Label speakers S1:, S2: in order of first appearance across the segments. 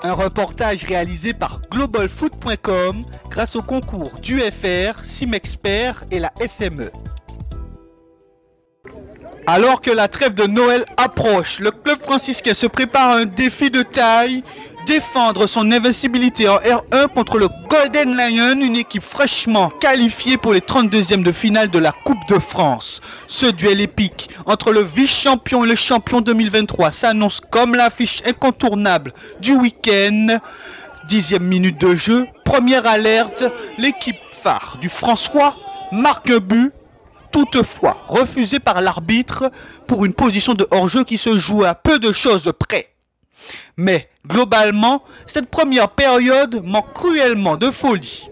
S1: Un reportage réalisé par globalfoot.com grâce au concours d'UFR, Simexpert et la SME. Alors que la trêve de Noël approche, le club franciscain se prépare à un défi de taille, défendre son invincibilité en R1 contre le Golden Lion, une équipe fraîchement qualifiée pour les 32e de finale de la Coupe de France. Ce duel épique entre le vice-champion et le champion 2023 s'annonce comme l'affiche incontournable du week-end. 10e minute de jeu, première alerte, l'équipe phare du François marque un but, toutefois refusé par l'arbitre pour une position de hors-jeu qui se joue à peu de choses près. Mais globalement, cette première période manque cruellement de folie.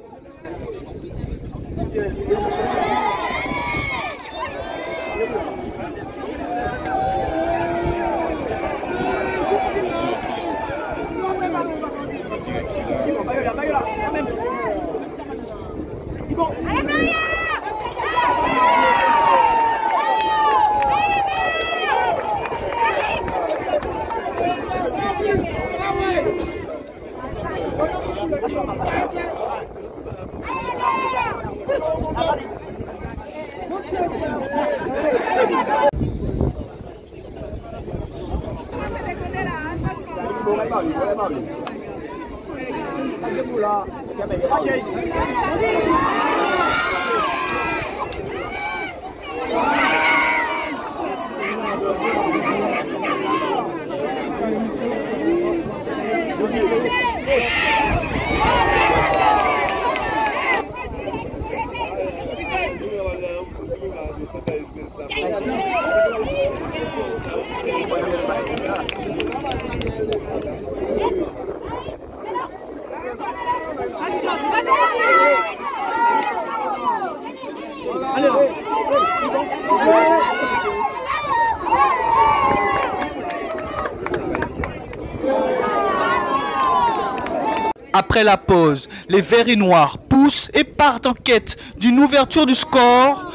S1: Après la pause, les Verts et Noirs poussent et partent en quête d'une ouverture du score.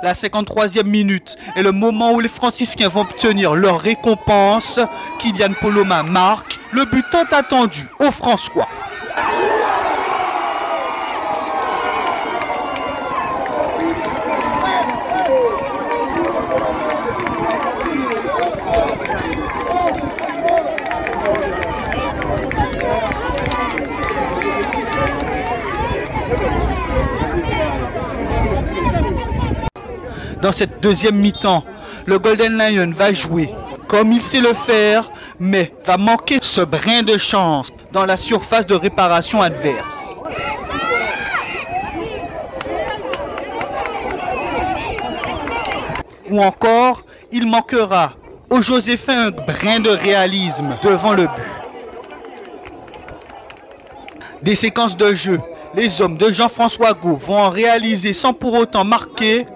S1: La 53e minute est le moment où les franciscains vont obtenir leur récompense. Kylian Poloma marque le but tant attendu aux François. Dans cette deuxième mi-temps, le Golden Lion va jouer comme il sait le faire, mais va manquer ce brin de chance dans la surface de réparation adverse. Ou encore, il manquera au Joséphin un brin de réalisme devant le but. Des séquences de jeu, les hommes de Jean-François Gault vont en réaliser sans pour autant marquer.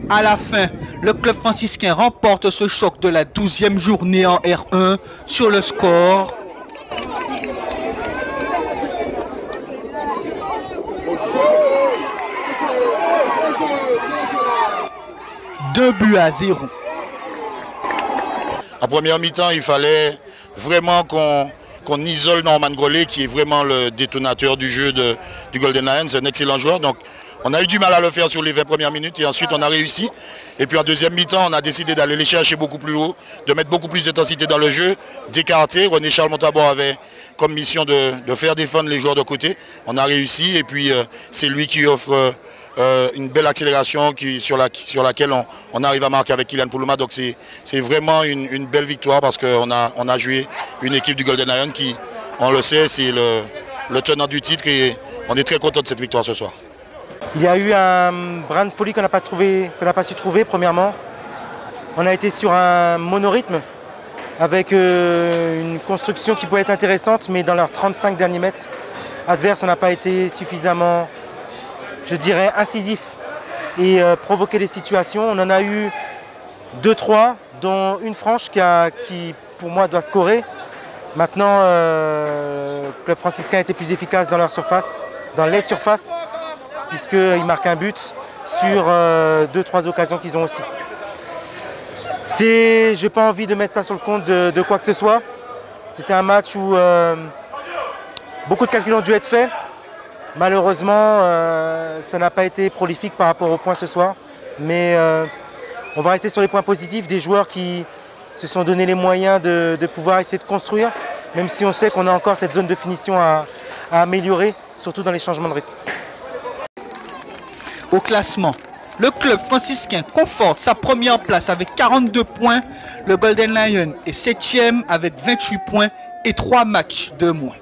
S1: À la fin, le club franciscain remporte ce choc de la 12e journée en R1 sur le score 2-0.
S2: En première mi-temps, il fallait vraiment qu'on isole Norman Grollet, qui est vraiment le détonateur du jeu du Golden Lion. C'est un excellent joueur. Donc, on a eu du mal à le faire sur les 20 premières minutes et ensuite on a réussi. Et puis en deuxième mi-temps, on a décidé d'aller les chercher beaucoup plus haut, de mettre beaucoup plus d'intensité dans le jeu, d'écarter. René Charles Montabor avait comme mission de faire défendre les joueurs de côté. On a réussi et puis c'est lui qui offre une belle accélération sur laquelle on arrive à marquer avec Kylian Poloma. Donc c'est vraiment une belle victoire parce qu'on a joué une équipe du Golden Lion qui, on le sait, c'est le tenant du titre et on est très content de cette victoire ce soir.
S3: Il y a eu un brin de folie qu'on n'a pas su trouver premièrement. On a été sur un monorythme avec une construction qui pouvait être intéressante, mais dans leurs 35 derniers mètres adverses, on n'a pas été suffisamment, je dirais, incisif et provoquer des situations. On en a eu 2-3, dont une franche qui, pour moi, doit scorer. Maintenant, le club franciscain était plus efficace dans leur surface, dans les surfaces, puisqu'ils marquent un but sur 2-3 occasions qu'ils ont aussi. Je n'ai pas envie de mettre ça sur le compte de quoi que ce soit. C'était un match où beaucoup de calculs ont dû être faits. Malheureusement, ça n'a pas été prolifique par rapport aux points ce soir. Mais on va rester sur les points positifs des joueurs qui se sont donné les moyens de pouvoir essayer de construire, même si on sait qu'on a encore cette zone de finition à améliorer, surtout dans les changements de rythme.
S1: Au classement, le club franciscain conforte sa première place avec 42 points. Le Golden Lion est 7e avec 28 points et 3 matchs de moins.